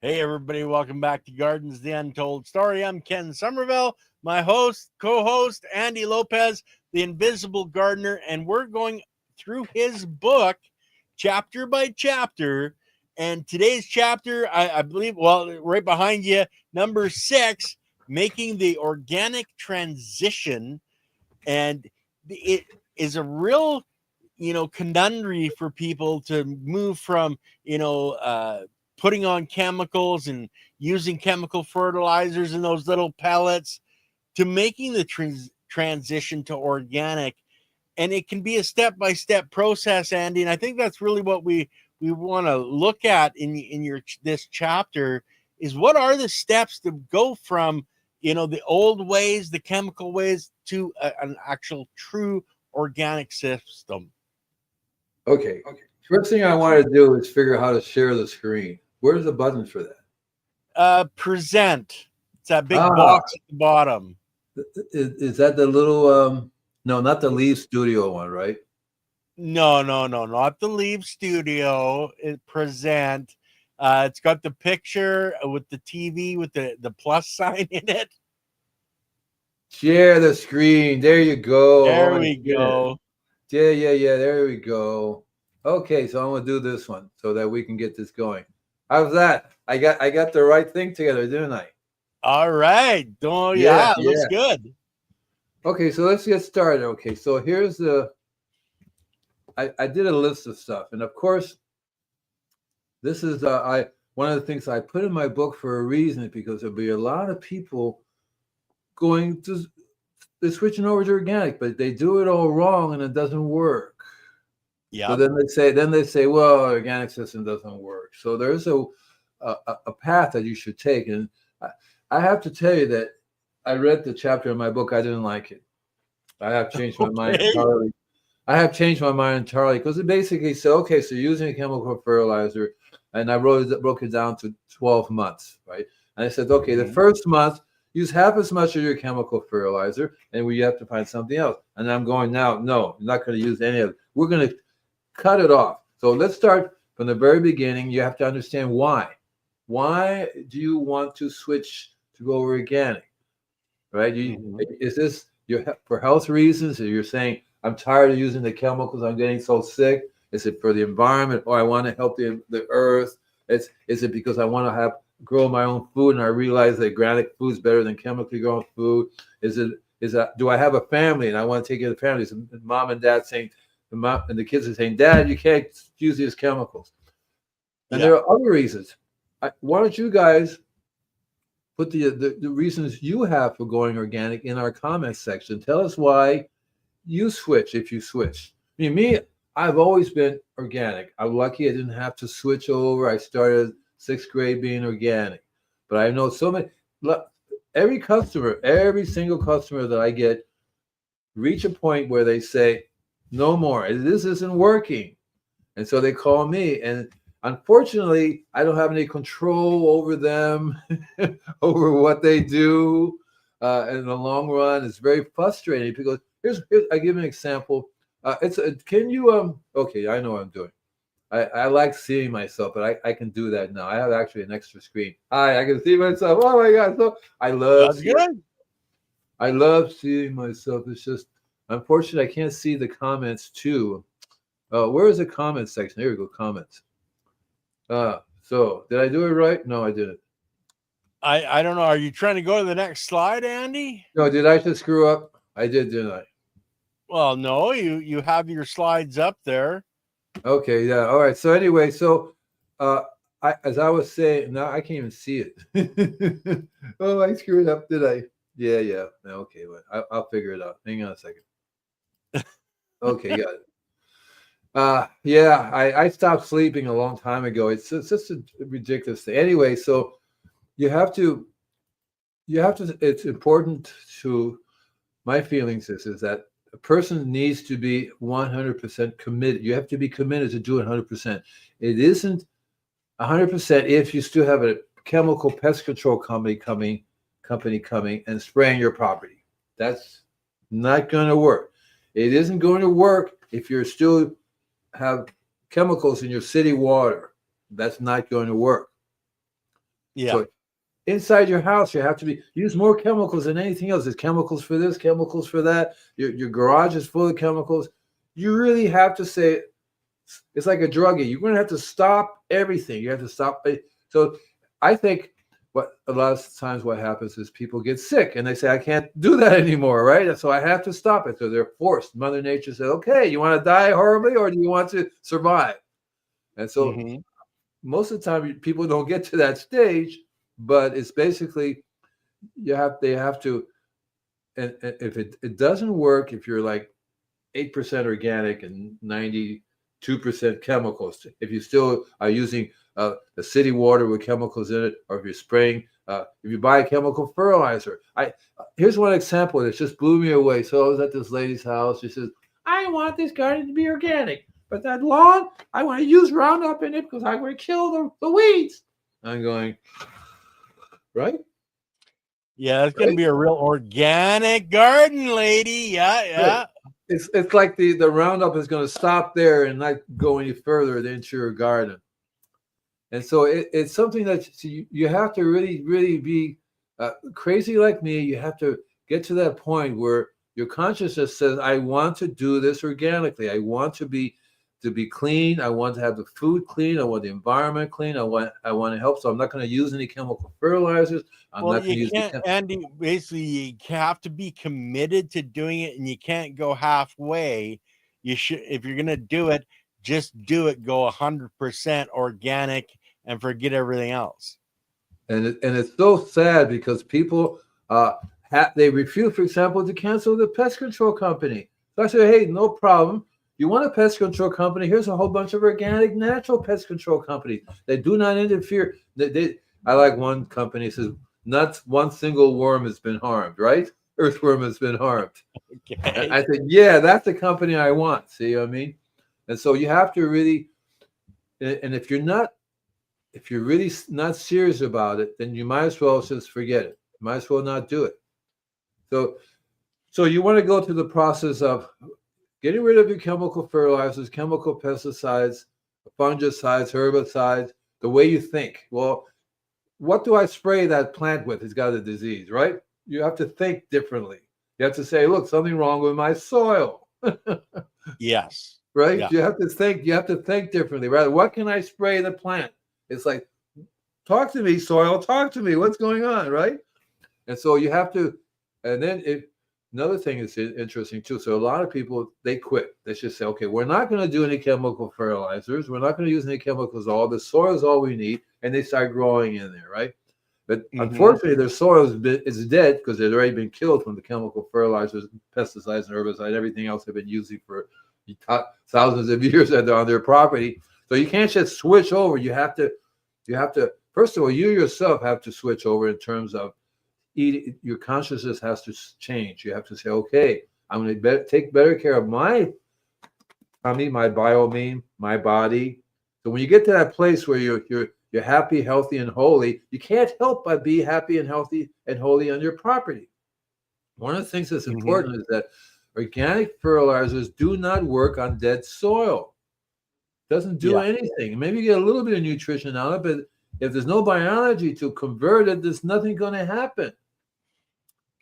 Hey, everybody, welcome back to Gardens, the Untold Story. I'm Ken Somerville, my host, co-host, Andy Lopez, the Invisible Gardener, and we're going through his book, chapter by chapter. And today's chapter, I believe, well, right behind you, number 6, Making the Organic Transition. And it is a real, conundrum for people to move from, putting on chemicals and using chemical fertilizers and those little pellets to making the transition to organic. And it can be a step-by-step process, Andy. And I think that's really what we want to look at in your this chapter is what are the steps to go from, the old ways, the chemical ways to an actual true organic system. Okay. First thing I want to do is figure out how to share the screen. Where's the button for that? Present. It's that big box at the bottom. Is that the little no, not the Leave Studio one, right? No, not the Leave Studio. It present. It's got the picture with the TV with the plus sign in it. Share the screen. There you go. There we go. Yeah. There we go. Okay, so I'm gonna do this one so that we can get this going. How's that? I got the right thing together, didn't I? All right. Oh yeah, looks good. Okay, so let's get started. Okay, so here's I did a list of stuff, and of course, this is one of the things I put in my book for a reason, because there'll be a lot of people they're switching over to organic, but they do it all wrong and it doesn't work. Yeah. So then they say, well, organic system doesn't work. So there's a path that you should take, and I have to tell you that I read the chapter in my book. I didn't like it. I have changed my mind entirely. Because it basically said, okay, so using a chemical fertilizer, and I broke it down to 12 months, right? And I said, okay, the first month, use half as much of your chemical fertilizer, and we have to find something else. And I'm going now, no, I'm not going to use any of it. We're going to cut it off. So let's start from the very beginning. You have to understand why. Why do you want to switch to go organic, right? Is this for health reasons? Or you're saying, I'm tired of using the chemicals, I'm getting so sick? Is it for the environment, or I want to help the earth? Is it because I want to grow my own food and I realize that organic food is better than chemically grown food? Do I have a family and I want to take care of the family? So mom and dad saying, and the kids are saying, Dad, you can't use these chemicals. And there are other reasons. Why don't you guys put the reasons you have for going organic in our comments section? Tell us why you switch, if you switch. Me, I've always been organic. I'm lucky I didn't have to switch over. I started 6th grade being organic. But I know so many, every single customer that I get reach a point where they say, no more, this isn't working. And so they call me, and unfortunately, I don't have any control over them, over what they do. In the long run, it's very frustrating, because I give an example. Okay, I know what I'm doing. I like seeing myself, but I can do that now. I have actually an extra screen. Hi, I can see myself. Oh my God. So I love seeing myself. It's just, unfortunately, I can't see the comments too. Where is the comments section? Here we go, comments. So did I do it right? No, I didn't. I don't know. Are you trying to go to the next slide, Andy? No, did I just screw up? I did, didn't I? Well, no, you have your slides up there. Okay, yeah. All right. So anyway, as I was saying, now I can't even see it. Oh, I screwed up, did I? Yeah. Okay, well, I'll figure it out. Hang on a second. Okay, got it. I stopped sleeping a long time ago. It's just a ridiculous thing. Anyway, so you have to. It's important to. My feelings is that a person needs to be 100% committed. You have to be committed to do it 100%. It isn't 100% if you still have a chemical pest control company coming and spraying your property. That's not going to work. It isn't going to work if you're still have chemicals in your city water. That's not going to work. Yeah. So inside your house, you have to use more chemicals than anything else. There's chemicals for this, chemicals for that. Your garage is full of chemicals. You really have to say, it's like a druggie. You're going to have to stop everything. You have to stop. So I think what a lot of times what happens is people get sick and they say, I can't do that anymore, right? And so I have to stop it. So they're forced. Mother Nature said, okay, you want to die horribly or do you want to survive? And so most of the time people don't get to that stage, but it's basically they have to, and if it doesn't work, if you're like 8% organic and 92% chemicals, if you still are using the city water with chemicals in it, or if you're spraying, if you buy a chemical fertilizer. Here's one example that just blew me away. So I was at this lady's house. She says, I want this garden to be organic, but that lawn, I want to use Roundup in it because I want to kill the weeds. I'm going, right? Yeah, it's going to be a real organic garden, lady. Yeah. It's like the Roundup is going to stop there and not go any further into your garden. And so it's something that you have to really, really be crazy like me. You have to get to that point where your consciousness says, I want to do this organically. I want to be clean. I want to have the food clean. I want the environment clean. I want to help. So I'm not going to use any chemical fertilizers. You can't, Andy, basically you have to be committed to doing it, and you can't go halfway. You should, if you're going to do it, just do it. Go 100% organic and forget everything else. And it's so sad because people they refuse, for example, to cancel the pest control company. So I say, hey, no problem. You want a pest control company? Here's a whole bunch of organic, natural pest control companies. They do not interfere. I like one company says, not one single worm has been harmed, right? Earthworm has been harmed. Okay. I said, yeah, that's the company I want. See what I mean? And so you have to really, and if you're really not serious about it, then you might as well just forget it. You might as well not do it. So you want to go through the process of getting rid of your chemical fertilizers, chemical pesticides, fungicides, herbicides, the way you think. Well, what do I spray that plant with? It's got a disease, right? You have to think differently. You have to say, look, something wrong with my soil. Yes. Right? Yeah. You have to think differently. Rather, what can I spray the plant? It's like, talk to me, soil, talk to me. What's going on, right? And so you have to, and then another thing is interesting too. So a lot of people, they quit. They just say, okay, we're not going to do any chemical fertilizers. We're not going to use any chemicals at all. The soil is all we need. And they start growing in there, right? But unfortunately, their soil is dead because they've already been killed from the chemical fertilizers, pesticides, and herbicides, everything else they've been using for thousands of years on their property. So you can't just switch over. You have to, first of all, you yourself have to switch over in terms of eating. Your consciousness has to change. You have to say, okay, I'm going to take better care of my tummy, my biome, my body. So when you get to that place where you're happy, healthy, and holy, you can't help but be happy and healthy and holy on your property. One of the things that's important is that organic fertilizers do not work on dead soil. Doesn't do anything. Maybe you get a little bit of nutrition out of it, but if there's no biology to convert it, there's nothing going to happen.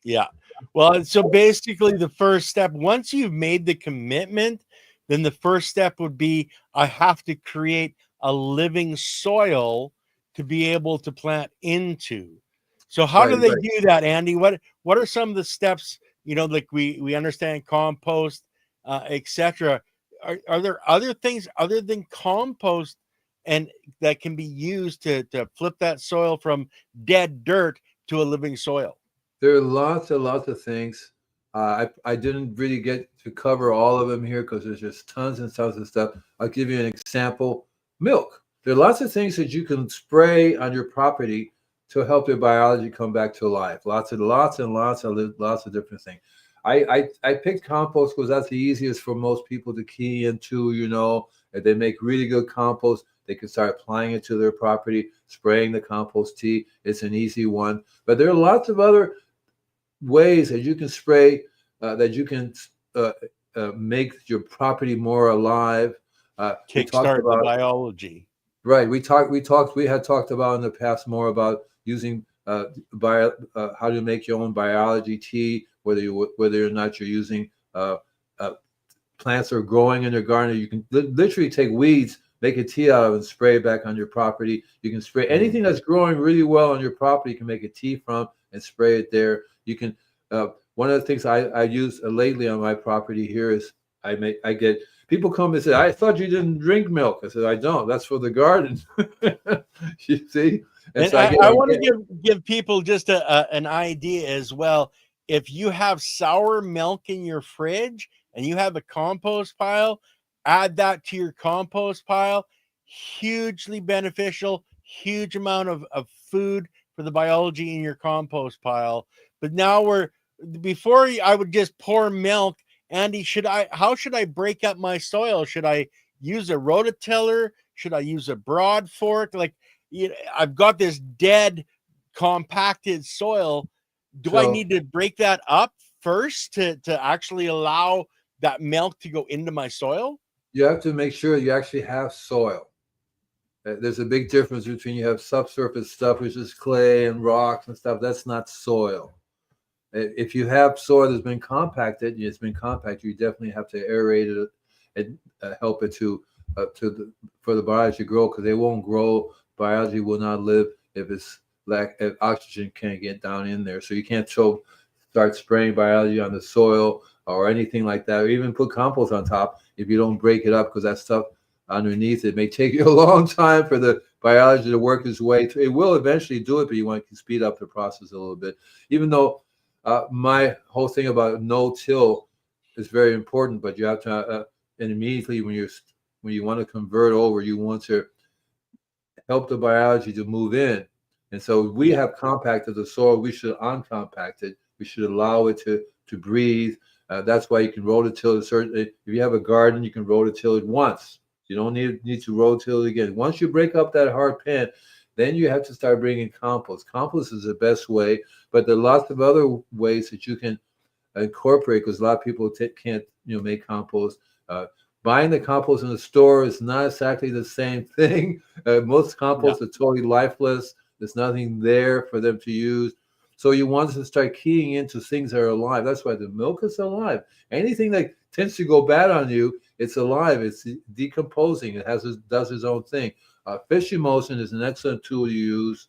Yeah. Well, so basically the first step, once you've made the commitment, then the first step would be, I have to create a living soil to be able to plant into. So how do they do that, Andy? What are some of the steps, like we understand compost, etc. Are there other things other than compost and that can be used to flip that soil from dead dirt to a living soil? There are lots and lots of things. I didn't really get to cover all of them here because there's just tons and tons of stuff. I'll give you an example. Milk. There are lots of things that you can spray on your property to help your biology come back to life. Lots of different things. I picked compost because that's the easiest for most people to key into. If they make really good compost, they can start applying it to their property, spraying the compost tea. It's an easy one. But there are lots of other ways that you can spray, that you can make your property more alive. Kickstart the biology. Right. We had talked about in the past more about using how to make your own biology tea, whether or not you're using uh, plants are growing in your garden. You can literally take weeds, make a tea out of it, and spray it back on your property. You can spray anything that's growing really well on your property. You can make a tea from and spray it there. You can. One of the things I use lately on my property here is I get people come and say, I thought you didn't drink milk. I said, I don't. That's for the garden. You see? And And so I want to give people just an idea as well. If you have sour milk in your fridge and you have a compost pile, add that to your compost pile. Hugely beneficial, huge amount of food for the biology in your compost pile. But now before I would just pour milk. Andy, how should I break up my soil? Should I use a rototiller? Should I use a broad fork? Like, I've got this dead compacted soil. Do I need to break that up first to actually allow that milk to go into my soil? You have to make sure you actually have soil. There's a big difference between you have subsurface stuff, which is clay and rocks and stuff. That's not soil. If you have soil that's been compacted, you definitely have to aerate it and help it for the biology to grow, because they won't grow. Biology will not live if oxygen can't get down in there. So you can't start spraying biology on the soil or anything like that, or even put compost on top if you don't break it up, because that stuff underneath it may take you a long time for the biology to work its way through. It will eventually do it, but you want to speed up the process a little bit. Even though my whole thing about no-till is very important, but you have to and immediately when you want to convert over, you want to help the biology to move in. And so we have compacted the soil. We should uncompact it. We should allow it to breathe. That's why you can rototill it. If you have a garden, you can rototill it once. You don't need to rototill it again. Once you break up that hard pan, then you have to start bringing compost. Compost is the best way, but there are lots of other ways that you can incorporate, because a lot of people can't make compost. Buying the compost in the store is not exactly the same thing. Most composts are totally lifeless. There's nothing there for them to use. So you want to start keying into things that are alive. That's why the milk is alive. Anything that tends to go bad on you, it's alive. It's decomposing. It does its own thing. Fish emulsion is an excellent tool to use.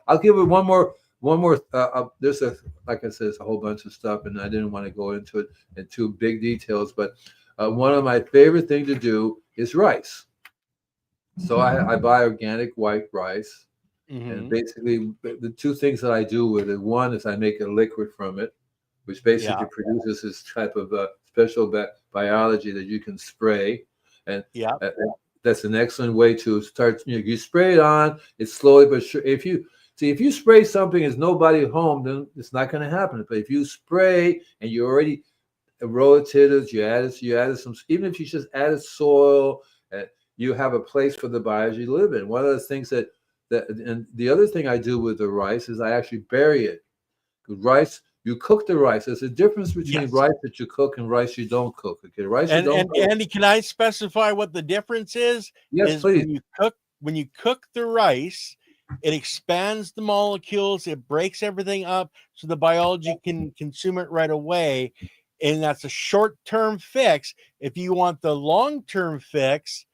I'll give it one more. There's like I said, it's a whole bunch of stuff, and I didn't want to go into it in too big details. But one of my favorite things to do is rice. So I buy organic white rice, and basically the two things that I do with it. One is I make a liquid from it, which basically produces this type of special biology that you can spray, and that's an excellent way to start. You spray it on. It's slowly but sure. If you spray something, there's nobody home, then it's not going to happen. But if you spray and you already rotated, you added some. Even if you just added soil, you have a place for the biology to live in. One of the things and the other thing I do with the rice is I actually bury it. Rice, you cook the rice. There's a difference between rice that you cook and rice you don't cook. Okay, rice you don't cook. Andy, can I specify what the difference is? Yes, please. When you cook the rice, it expands the molecules, it breaks everything up so the biology can consume it right away. And that's a short-term fix. If you want the long-term fix,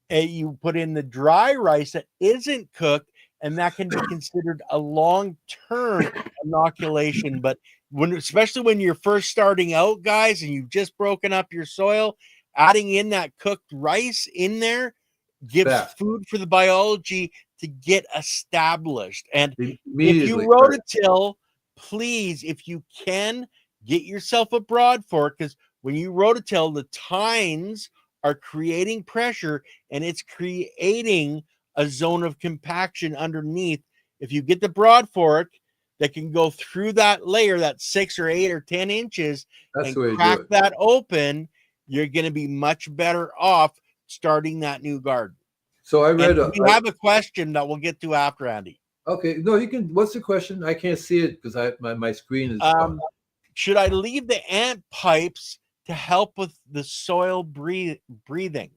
you put in the dry rice that isn't cooked, and that can be considered a long-term inoculation. But especially when you're first starting out, guys, and you've just broken up your soil, adding in that cooked rice in there gives food for the biology to get established. And if you rototill, please, if you can, get yourself a broad fork, because when you rototill, the tines are creating pressure and it's creating a zone of compaction underneath. If you get the broad fork that can go through that layer, that 6 or 8 or 10 inches, and crack that open, you're going to be much better off starting that new garden. So I read. We have a question that we'll get to after, Andy. Okay, no, you can. What's the question? I can't see it because my screen is. Should I leave the ant pipes to help with the soil breathing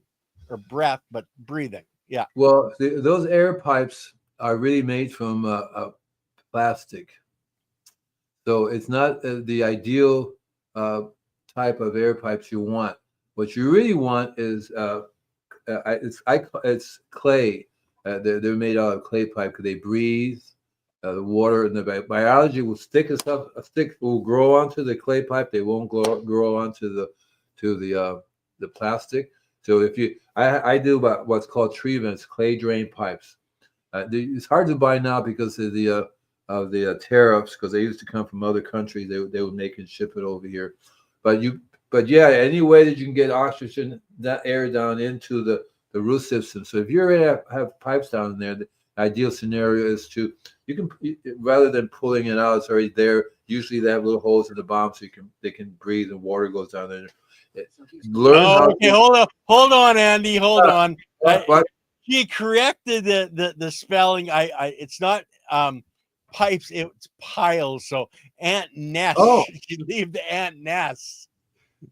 or breath, but breathing? Yeah. Well, those air pipes are really made from plastic, so it's not the ideal uh, type of air pipes you want. What you really want is it's clay. They're made out of clay pipe because they breathe. The water and the biology will stick itself. A stick will grow onto the clay pipe. They won't grow onto the plastic. So if you, I do about what's called tree vents, clay drain pipes. It's hard to buy now because of the tariffs, because they used to come from other countries. They would make and ship it over here. But yeah, any way that you can get oxygen, that air down into the root system. So if you're gonna have pipes down there, the ideal scenario is to rather than pulling it out, it's already there. Usually they have little holes in the bottom so they can breathe and water goes down there. Learn Oh, how okay. to. Hold on, Andy. Hold on. What? He corrected the spelling. It's not pipes. It's piles. So ant nest. Oh, You leave the ant nest.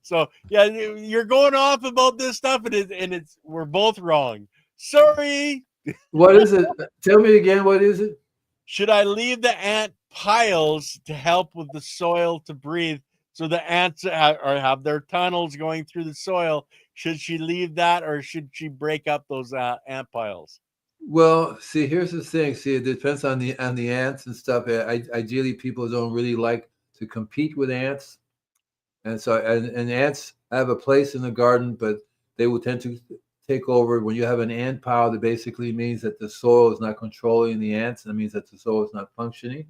So yeah, you're going off about this stuff, and it's we're both wrong. Sorry. what is it? Tell me again. What is it? Should I leave the ant piles to help with the soil to breathe? So the ants have their tunnels going through the soil. Should she leave that, or should she break up those ant piles? Well, see, here's the thing. See, it depends on the ants and stuff. Ideally, people don't really like to compete with ants, and so and ants have a place in the garden, but they will tend to take over. When you have an ant pile, that basically means that the soil is not controlling the ants, and it means that the soil is not functioning.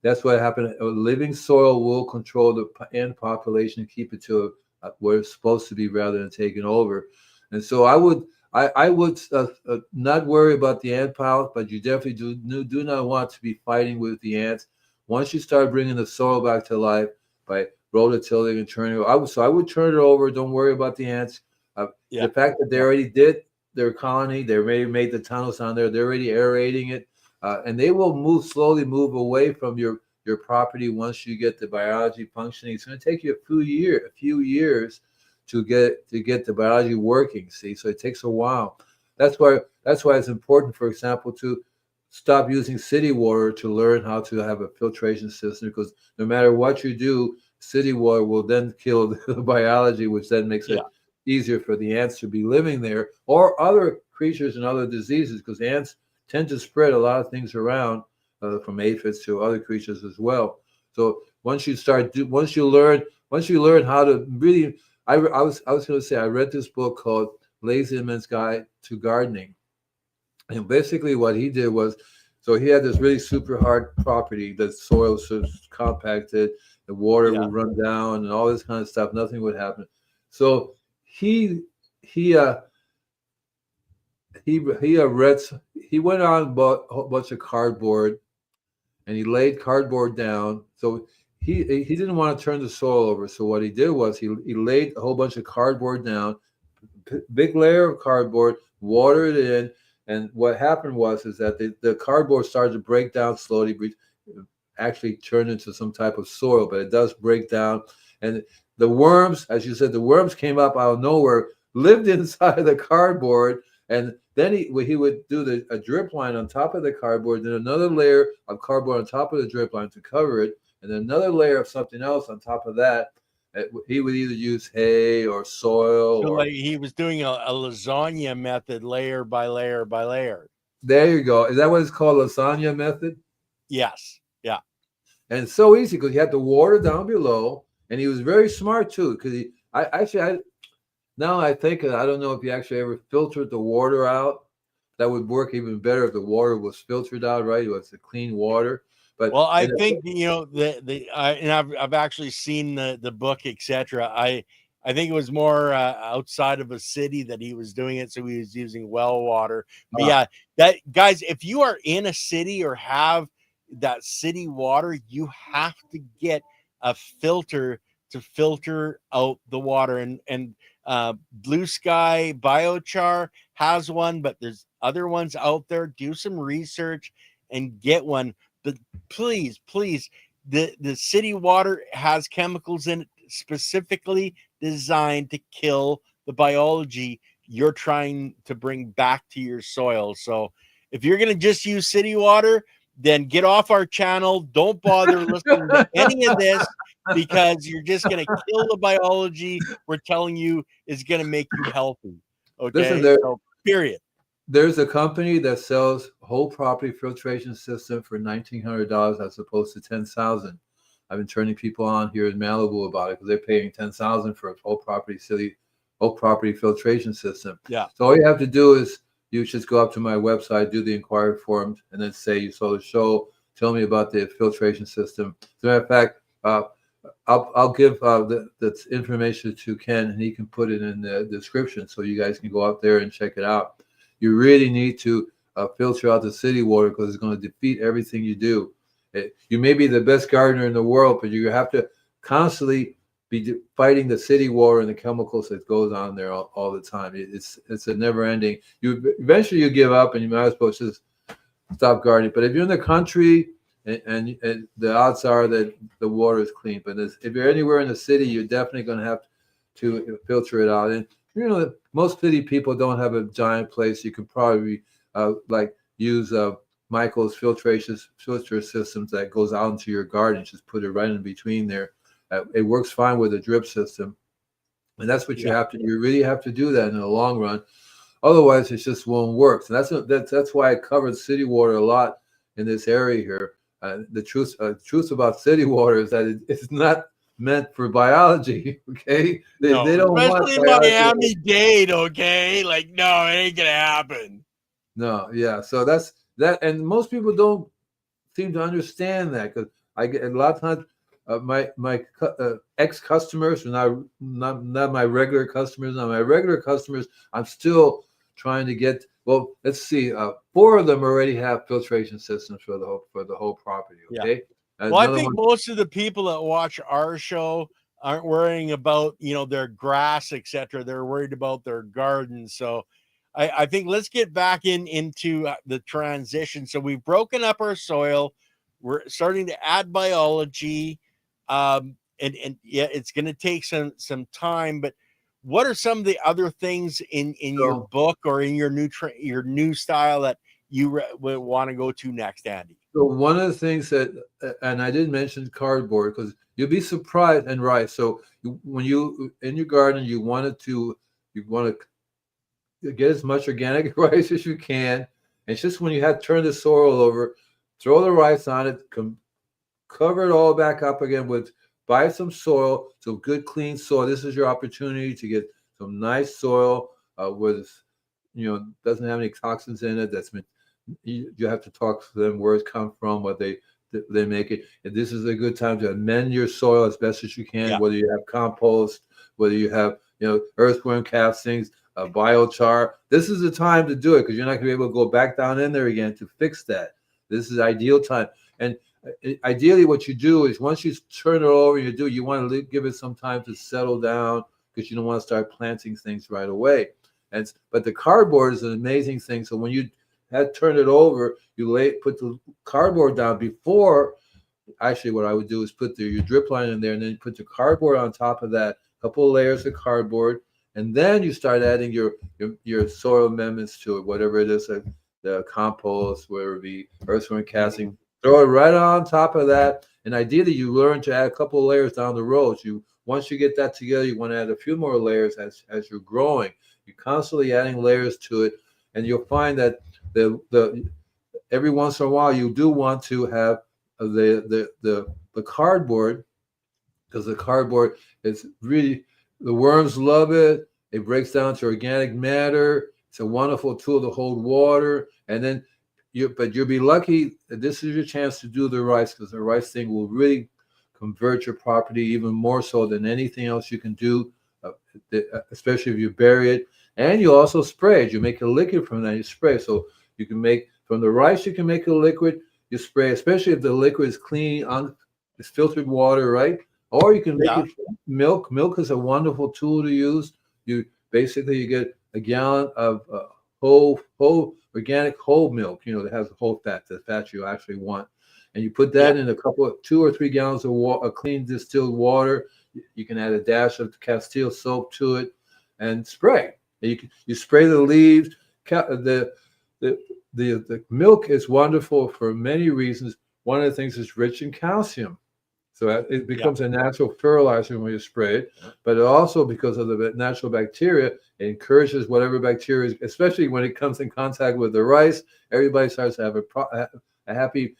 That's what happened. A living soil will control the ant population and keep it to where it's supposed to be rather than taking over. And so I would not worry about the ant pile, but you definitely do not want to be fighting with the ants. Once you start bringing the soil back to life by rototilling and turning it, I would turn it over. Don't worry about the ants. Yeah. The fact that they already did their colony, they already made the tunnels on there, they're already aerating it, and they will slowly move away from your property once you get the biology functioning. It's going to take you a few years to get the biology working. See, so it takes a while. That's why it's important, for example, to stop using city water to learn how to have a filtration system, because no matter what you do, city water will then kill the biology, which then makes it Yeah. easier for the ants to be living there, or other creatures and other diseases, because ants tend to spread a lot of things around, from aphids to other creatures as well. So once you learn how to really, I was going to say, I read this book called Lazy Man's Guide to Gardening, and basically what he did was, so he had this really super hard property. The soil was compacted, the water Yeah. would run down, and all this kind of stuff. Nothing would happen. So he he uh he went on and bought a whole bunch of cardboard, and he laid cardboard down. So he didn't want to turn the soil over. So what he did was he laid a whole bunch of cardboard down, big layer of cardboard, watered it in, and what happened was is that the cardboard started to break down slowly, actually turned into some type of soil, but it does break down. And the worms, as you said, the worms came up out of nowhere, lived inside the cardboard, and then he would do a drip line on top of the cardboard, then another layer of cardboard on top of the drip line to cover it, and then another layer of something else on top of that. He would either use hay or soil, So or like he was doing a lasagna method, layer by layer by layer. there you go. Is that what it's called, lasagna method? Yes. Yeah. And it's so easy because he had the water down below, and he was very smart too. Because I now I think, I don't know if he actually ever filtered the water out. That would work even better if the water was filtered out, right? It was the clean water. But Well, I think and I've actually seen the book, etc. I think it was more outside of a city that he was doing it, so he was using well water. But yeah, that guys, if you are in a city or have that city water, you have to get a filter to filter out the water. And Blue Sky Biochar has one, but there's other ones out there. Do some research and get one. But please, the city water has chemicals in it specifically designed to kill the biology. you're trying to bring back to your soil. So if you're going to just use city water, then get off our channel. Don't bother listening to any of this, because you're just going to kill the biology we're telling you is going to make you healthy. Listen, Okay? So, period. there's a company that sells whole property filtration system for $1,900 as opposed to $10,000. I've been turning people on here in Malibu about it because they're paying $10,000 for a whole property filtration system. Yeah. So all you have to do is you just go up to my website, do the inquiry forms, and then say you saw the show. Tell me about the filtration system. As a matter of fact, I'll give the information to Ken, and he can put it in the description so you guys can go out there and check it out. You really need to filter out the city water because it's going to defeat everything you do. You may be the best gardener in the world, but you have to constantly be fighting the city water and the chemicals that goes on there all the time. It's a never ending. Eventually you give up and you might as well just stop gardening. But if you're in the country and the odds are that the water is clean, but if you're anywhere in the city, you're definitely going to have to filter it out. And most city people don't have a giant place. You can probably use Michael's filter systems that goes out into your garden. Just put it right in between there. It works fine with a drip system, and that's what you have to. You really have to do that in the long run. Otherwise, it just won't work. So that's why I covered city water a lot in this area here. The truth about city water is that it's not meant for biology. Okay, they don't want especially in Miami-Dade. Okay, like no, it ain't gonna happen. No, yeah. So that's that, and most people don't seem to understand that because I get a lot of times. My ex-customers are not my regular customers. Now my regular customers, I'm still trying to get. Well, let's see. 4 of them already have filtration systems for the whole property. Okay. Yeah. Well, I think most of the people that watch our show aren't worrying about their grass, etc. They're worried about their garden. So I think let's get back into the transition. So we've broken up our soil. We're starting to add biology. And yeah, it's going to take some time, but what are some of the other things in your book or in your new style that you would want to go to next, Andy? So one of the things that, and I didn't mention cardboard because you'll be surprised, and rice. So when you in your garden, you want to get as much organic rice as you can. And it's just when you have turned the soil over, throw the rice on it, cover it all back up again buy some soil, some good clean soil. This is your opportunity to get some nice soil where doesn't have any toxins in it. You have to talk to them where it's come from, what they make it. And this is a good time to amend your soil as best as you can, whether you have compost, whether you have earthworm castings, biochar. This is the time to do it because you're not going to be able to go back down in there again to fix that. This is ideal time. And ideally, what you do is once you turn it over, you want to give it some time to settle down because you don't want to start planting things right away. But the cardboard is an amazing thing. So when you had turned it over, you put the cardboard down before. Actually, what I would do is put your drip line in there, and then put the cardboard on top of that, a couple of layers of cardboard, and then you start adding your soil amendments to it, whatever it is, the compost, whether it be earthworm casting. Throw it right on top of that, and ideally, you learn to add a couple of layers down the road. Once you get that together, you want to add a few more layers as you're growing. You're constantly adding layers to it, and you'll find that every once in a while you do want to have the cardboard because the cardboard is really the worms love it. It breaks down to organic matter. It's a wonderful tool to hold water, and then. But you'll be lucky that this is your chance to do the rice because the rice thing will really convert your property even more so than anything else you can do, especially if you bury it. And you also spray it. You make a liquid from that. You spray. So you can make from the rice. You can make a liquid. You spray, especially if the liquid is clean, it's filtered water, right? Or you can make it milk. Milk is a wonderful tool to use. You get a gallon of whole organic whole milk, that has the whole fat, the fat you actually want. And you put that in 2 or 3 gallons of clean distilled water. You can add a dash of Castile soap to it and spray. And you spray the leaves. The milk is wonderful for many reasons. One of the things is rich in calcium. So it becomes a natural fertilizer when you spray it, but it also, because of the natural bacteria, it encourages whatever bacteria, especially when it comes in contact with the rice, everybody starts to have a happy.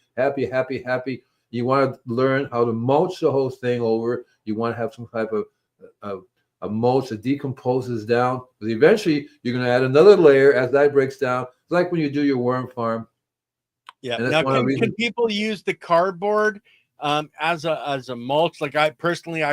You want to learn how to mulch the whole thing over. You want to have some type of a mulch that decomposes down. Because eventually, you're going to add another layer as that breaks down. It's like when you do your worm farm. Yeah. Now, can people use the cardboard as a mulch? Like I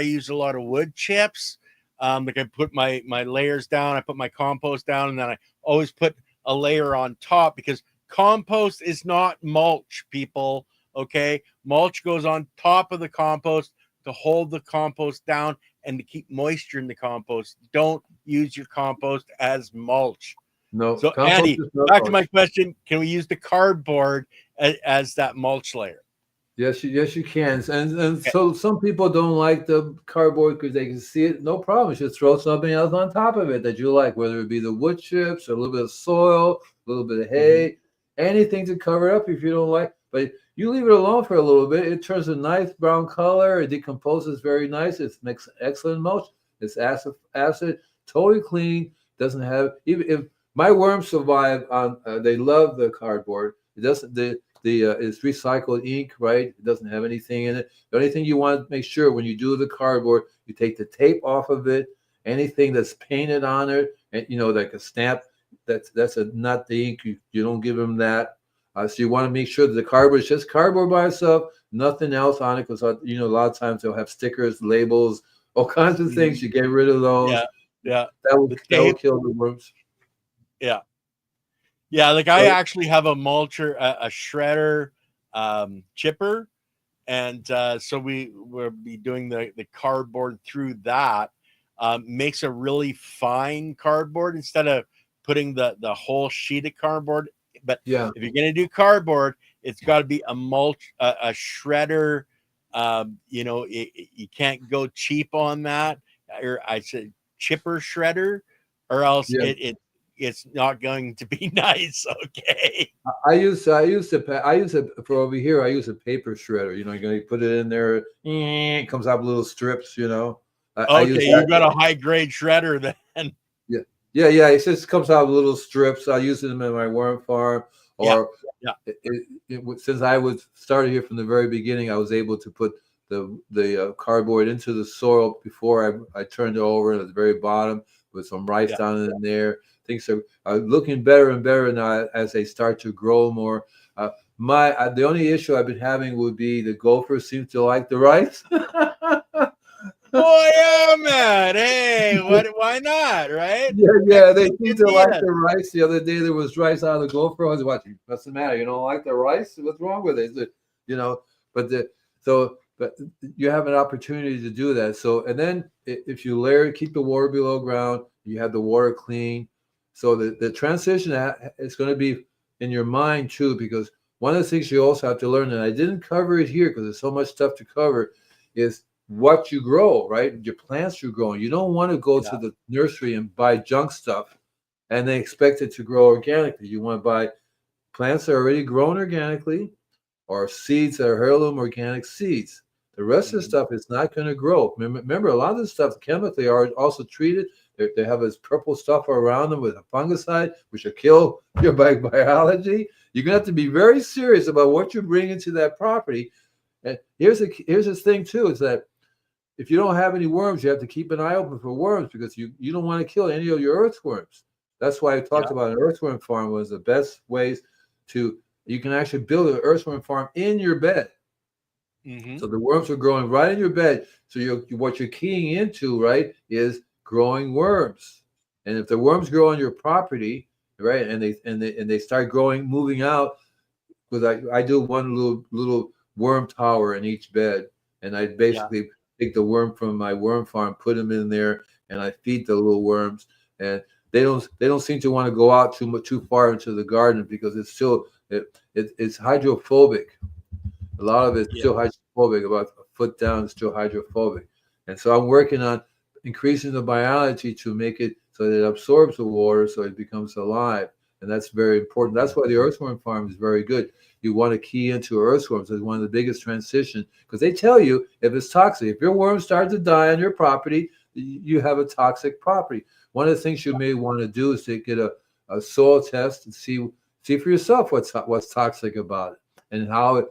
use a lot of wood chips. Like I put my layers down, I put my compost down, and then I always put a layer on top, because compost is not mulch, people. Okay, mulch goes on top of the compost to hold the compost down and to keep moisture in the compost. Don't use your compost as mulch. No. So Andy, back to my question: can we use the cardboard as that mulch layer? Yes, you can. And so some people don't like the cardboard because they can see it. No problem. Just throw something else on top of it that you like, whether it be the wood chips or a little bit of soil, a little bit of hay, anything to cover it up if you don't like. But you leave it alone for a little bit. It turns a nice brown color. It decomposes very nice. It makes excellent mulch. It's acid, totally clean. Doesn't have, even if my worms survive on, they love the cardboard. It doesn't, it's recycled ink, right? It doesn't have anything in it. The only thing you want to make sure when you do the cardboard, you take the tape off of it. Anything that's painted on it, and like a stamp, that's not the ink. You don't give them that. So you want to make sure that the cardboard is just cardboard by itself, nothing else on it, because a lot of times they'll have stickers, labels, all kinds of things. You get rid of those. Yeah. That will kill the worms. Yeah. Yeah, like I actually have a mulcher, a shredder, chipper, and so we'll be doing the cardboard through that. Makes a really fine cardboard instead of putting the whole sheet of cardboard. But if you're gonna do cardboard, it's got to be a mulch, a shredder. You can't go cheap on that. Or I said chipper shredder, or else it's not going to be nice. Okay. I use it for over here. I use a paper shredder. You're gonna put it in there. It comes out little strips. You got a high grade shredder then. Yeah. It just comes out little strips. I use them in my worm farm. Or since I was started here from the very beginning, I was able to put the cardboard into the soil before I turned it over at the very bottom with some rice down in there. Things are looking better and better now as they start to grow more. The only issue I've been having would be the gophers seem to like the rice. Oh yeah, man! Hey, why not? Right? Yeah. They seem to like the rice. The other day there was rice out of the gopher. I was watching. What's the matter? You don't like the rice? What's wrong with it? But you have an opportunity to do that. So, and then if you layer, keep the water below ground. You have the water clean. So the transition is going to be in your mind too, because one of the things you also have to learn, and I didn't cover it here because there's so much stuff to cover, is what you grow, right? Your plants you're growing. You don't want to go to the nursery and buy junk stuff and then expect it to grow organically. You want to buy plants that are already grown organically, or seeds that are heirloom organic seeds. The rest of the stuff is not going to grow. Remember, a lot of this stuff chemically are also treated. They have this purple stuff around them with a fungicide, which will kill your biology. You're going to have to be very serious about what you bring into that property. And here's this thing too, is that if you don't have any worms, you have to keep an eye open for worms, because you don't want to kill any of your earthworms. That's why I talked about an earthworm farm was the best ways you can actually build an earthworm farm in your bed. So the worms are growing right in your bed. So what you're keying into, right, is growing worms. And if the worms grow on your property, right, and they start growing, moving out, because I do one little worm tower in each bed, and I basically take the worm from my worm farm, put them in there, and I feed the little worms. And they don't seem to want to go out too far into the garden, because it's still it's hydrophobic. A lot of it's still hydrophobic. About a foot down, it's still hydrophobic. And so I'm working on increasing the biology to make it so that it absorbs the water, so it becomes alive. And that's very important. That's why the earthworm farm is very good. You want to key into earthworms as one of the biggest transition, because they tell you if it's toxic. If your worms start to die on your property, you have a toxic property. One of the things you may want to do is to get a soil test and see for yourself what's toxic about it and how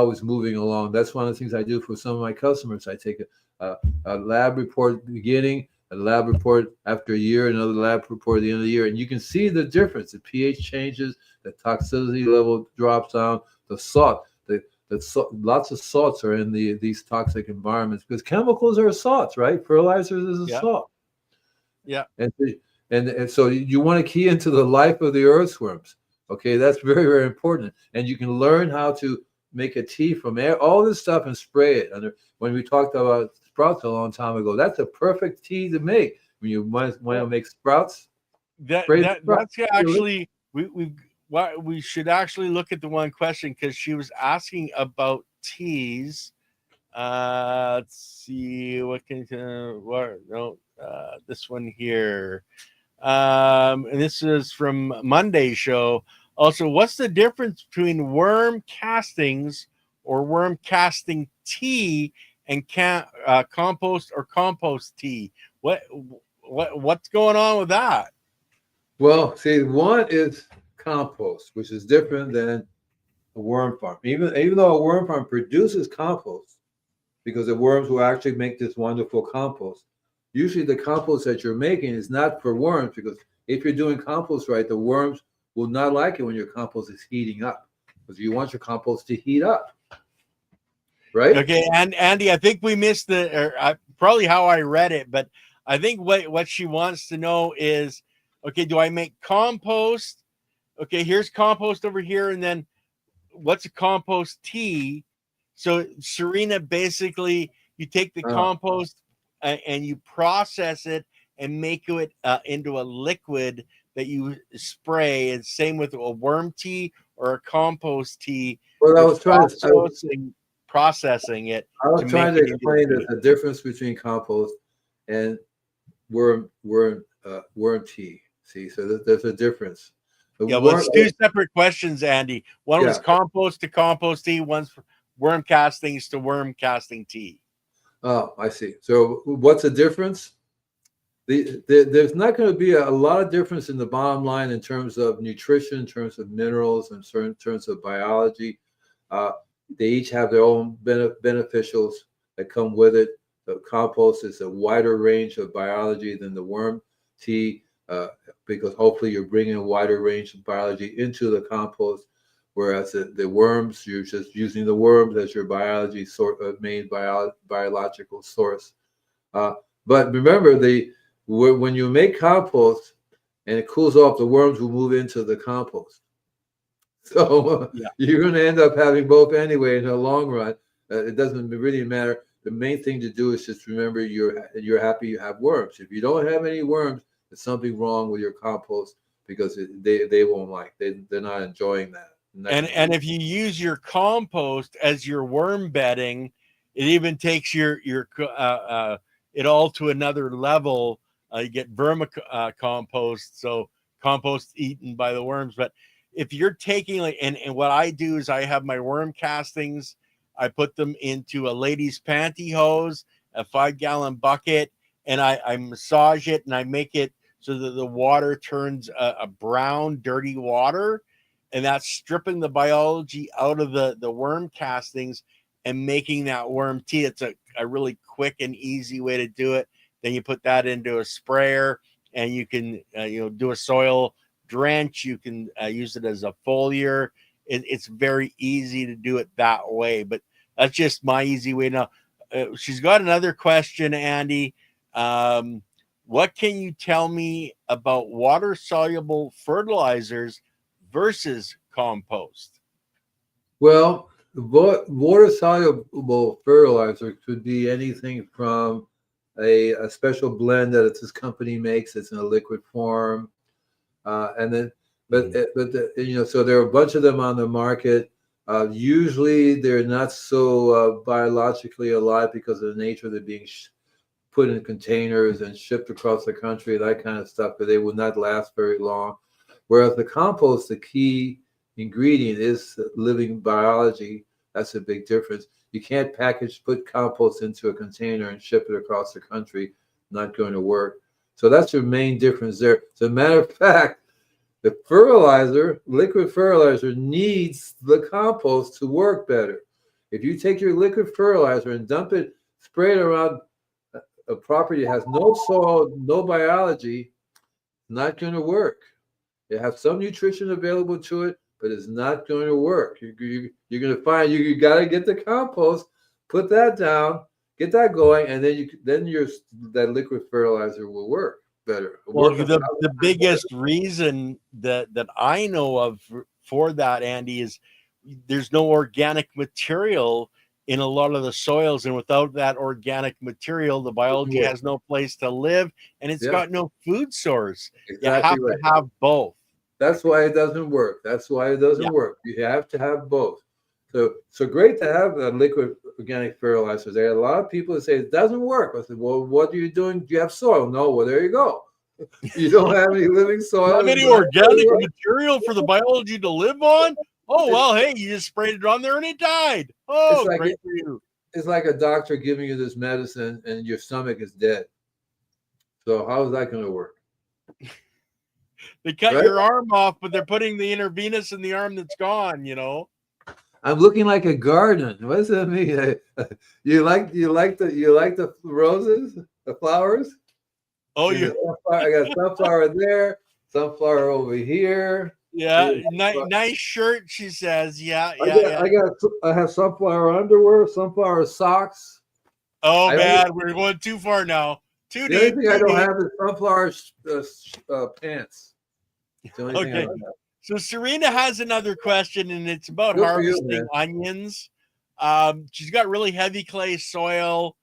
it's moving along. That's one of the things I do for some of my customers. I take a lab report at the beginning, a lab report after a year, another lab report at the end of the year, and you can see the difference. The pH changes, the toxicity level drops down, the salt, lots of salts are in these toxic environments because chemicals are salts, right? Fertilizers is a salt. Yeah. And so you want to key into the life of the earthworms. Okay, that's very, very important. And you can learn how to make a tea from all this stuff and spray it. When we talked about sprouts a long time ago, that's a perfect tea to make. When you want to make sprouts, that's actually we should actually look at the one question because she was asking about teas. Let's see this one here. And this is from Monday's show. Also, what's the difference between worm castings or worm casting tea and compost or compost tea? What's going on with that? Well, see, one is compost, which is different than a worm farm. Even though a worm farm produces compost, because the worms will actually make this wonderful compost. Usually the compost that you're making is not for worms, because if you're doing compost right, the worms will not like it when your compost is heating up, because you want your compost to heat up, right? Okay, and Andy, I think we missed probably how I read it, but I think what she wants to know is, okay, do I make compost? Okay, here's compost over here, and then what's a compost tea? So Serena, basically, you take the compost and you process it and make it into a liquid that you spray. And same with a worm tea or a compost tea. Well, I was processing it. I was trying to explain the difference between compost and worm tea. See, so there's a difference. It's two separate questions, Andy. One was compost to compost tea. One's worm castings to worm casting tea. Oh, I see. So what's the difference? There's not going to be a lot of difference in the bottom line in terms of nutrition, in terms of minerals, in terms of biology. They each have their own beneficials that come with it. The compost is a wider range of biology than the worm tea, because hopefully you're bringing a wider range of biology into the compost. Whereas the worms, you're just using the worms as your main biological source. But remember, when you make compost and it cools off, the worms will move into the compost. So you're going to end up having both anyway in the long run. It doesn't really matter. The main thing to do is just remember you're happy you have worms. If you don't have any worms, there's something wrong with your compost, because they won't like. They're not enjoying that. And if you use your compost as your worm bedding, it even takes your it all to another level. You get vermicompost, so compost eaten by the worms. But if you're taking and what I do is I have my worm castings. I put them into a lady's pantyhose, a 5-gallon bucket, and I massage it and I make it so that the water turns a brown, dirty water. And that's stripping the biology out of the worm castings and making that worm tea. It's a really quick and easy way to do it. Then you put that into a sprayer and you can do a soil drench. You can use it as a foliar. It's very easy to do it that way. But that's just my easy way. Now, she's got another question, Andy. What can you tell me about water-soluble fertilizers versus compost? Well, water-soluble fertilizer could be anything from a special blend that this company makes. It's in a liquid form, so there are a bunch of them on the market. Usually, they're not so biologically alive because of the nature of them being put in containers and shipped across the country, that kind of stuff, but they will not last very long. Whereas the compost, the key ingredient is living biology. That's a big difference. You can't put compost into a container and ship it across the country. Not going to work. So that's your main difference there. As a matter of fact, the fertilizer, liquid fertilizer, needs the compost to work better. If you take your liquid fertilizer and dump it, spray it around a property that has no soil, no biology, not going to work. It has some nutrition available to it, but it's not going to work. You're going to find you got to get the compost, put that down, get that going, and then that liquid fertilizer will work better. Well, the biggest reason that I know of for that, Andy, is there's no organic material in a lot of the soils, and without that organic material, the biology has no place to live, and it's got no food source. Exactly, you have to have both. That's why it doesn't work. That's why it doesn't work. You have to have both. So great to have a liquid organic fertilizer. There are a lot of people that say it doesn't work. I said, well, what are you doing? Do you have soil? No. Well, there you go. You don't have any living soil. Not any organic material for the biology to live on? Oh, well, hey, you just sprayed it on there and it died. Oh, great for you. It's like a doctor giving you this medicine and your stomach is dead. So how is that going to work? They cut your arm off, but they're putting the intravenous in the arm that's gone, you know. I'm looking like a garden. What does that mean? You like the roses, the flowers? Oh, I got sunflower there, sunflower over here. Yeah, nice shirt, she says. I have sunflower underwear, sunflower socks. Oh man, we're going too far now. The only thing I don't have is sunflower pants. Okay. So Serena has another question, and it's about harvesting onions. She's got really heavy clay soil,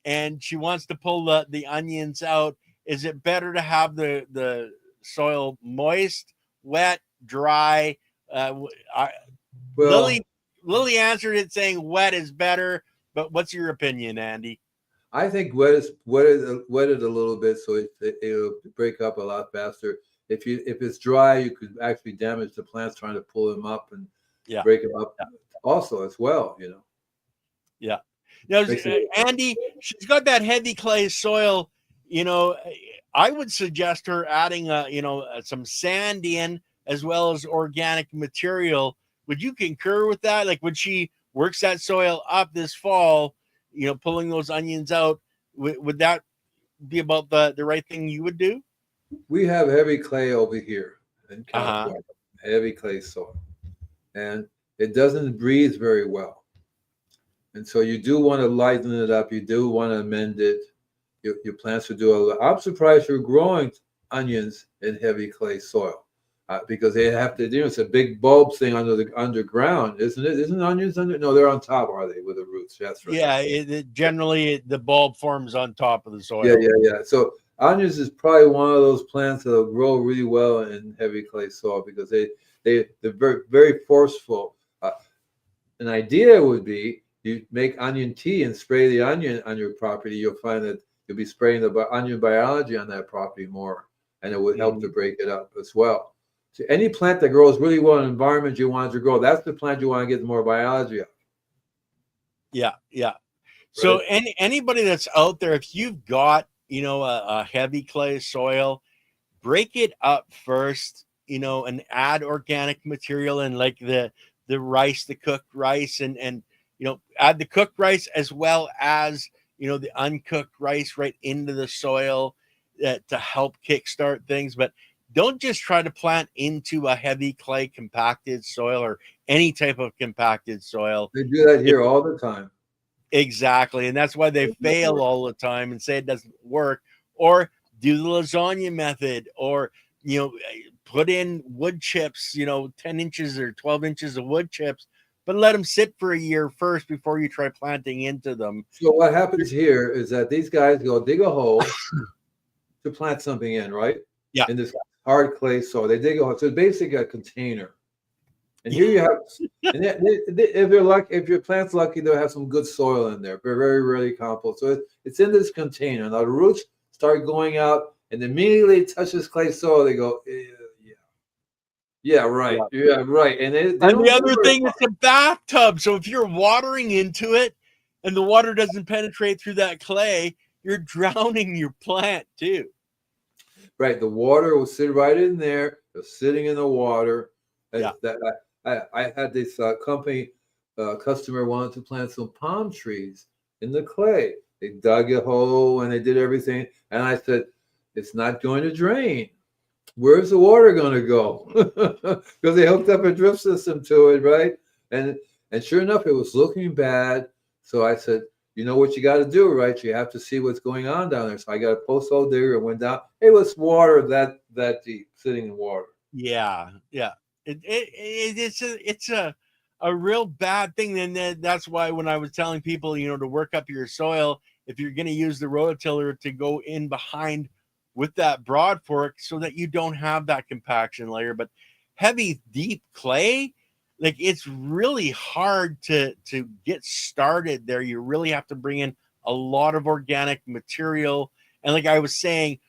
and she wants to pull the onions out. Is it better to have the soil moist, wet, dry? Lily answered it saying wet is better, but what's your opinion, Andy? I think wet it a little bit so it'll break up a lot faster. If it's dry, you could actually damage the plants trying to pull them up and break them up also as well, you know. Yeah. Now, Andy, she's got that heavy clay soil. You know, I would suggest her adding some sand in as well as organic material. Would you concur with that? Like when she works that soil up this fall, you know, pulling those onions out, would that be about the right thing you would do? We have heavy clay over here in California, heavy clay soil, and it doesn't breathe very well. And so you do want to lighten it up. You do want to amend it. Your plants will do a lot. I'm surprised you're growing onions in heavy clay soil because they have to. It's a big bulb thing underground, isn't it? Isn't onions under? No, they're on top, are they, with the roots? That's right. Yeah, generally the bulb forms on top of the soil. Yeah. So onions is probably one of those plants that will grow really well in heavy clay soil because they're very, very forceful. An idea would be you make onion tea and spray the onion on your property. You'll find that you'll be spraying the onion biology on that property more, and it would help to break it up as well. So any plant that grows really well in an environment you want it to grow, that's the plant you want to get more biology of. Yeah. So anybody that's out there, if you've got a heavy clay soil, break it up first, and add organic material and like the rice, the cooked rice, and add the cooked rice as well as the uncooked rice right into the soil to help kickstart things. But don't just try to plant into a heavy clay compacted soil or any type of compacted soil. They do that here all the time. Exactly. And that's why they fail all the time and say it doesn't work. Or do the lasagna method, or put in wood chips, 10 inches or 12 inches of wood chips, but let them sit for a year first before you try planting into them. So what happens here is that these guys go dig a hole to plant something in, right? Yeah. In this hard clay soil. They dig a hole. So it's basically a container. And here you have, and if you're lucky, if your plant's lucky, they'll have some good soil in there, but very rarely compost. So it's in this container. Now the roots start going out, and immediately it touches clay soil. They go, yeah, yeah, right, yeah, right. And they And don't the do other very thing, much. it's a bathtub. So if you're watering into it and the water doesn't penetrate through that clay, you're drowning your plant too. Right, the water will sit right in there, just sitting in the water. Yeah. I had this company customer wanted to plant some palm trees in the clay. They dug a hole and they did everything, and I said, "It's not going to drain. Where's the water going to go?" Because they hooked up a drip system to it, right? And and sure enough, it was looking bad. So I said, "You know what you got to do, right? You have to see what's going on down there." So I got a post hole digger and went down. It was water that deep, sitting in water. Yeah. Yeah. It's a real bad thing. And that's why when I was telling people, to work up your soil, if you're going to use the rototiller, to go in behind with that broad fork so that you don't have that compaction layer. But heavy, deep clay, like it's really hard to get started there. You really have to bring in a lot of organic material. And like I was saying,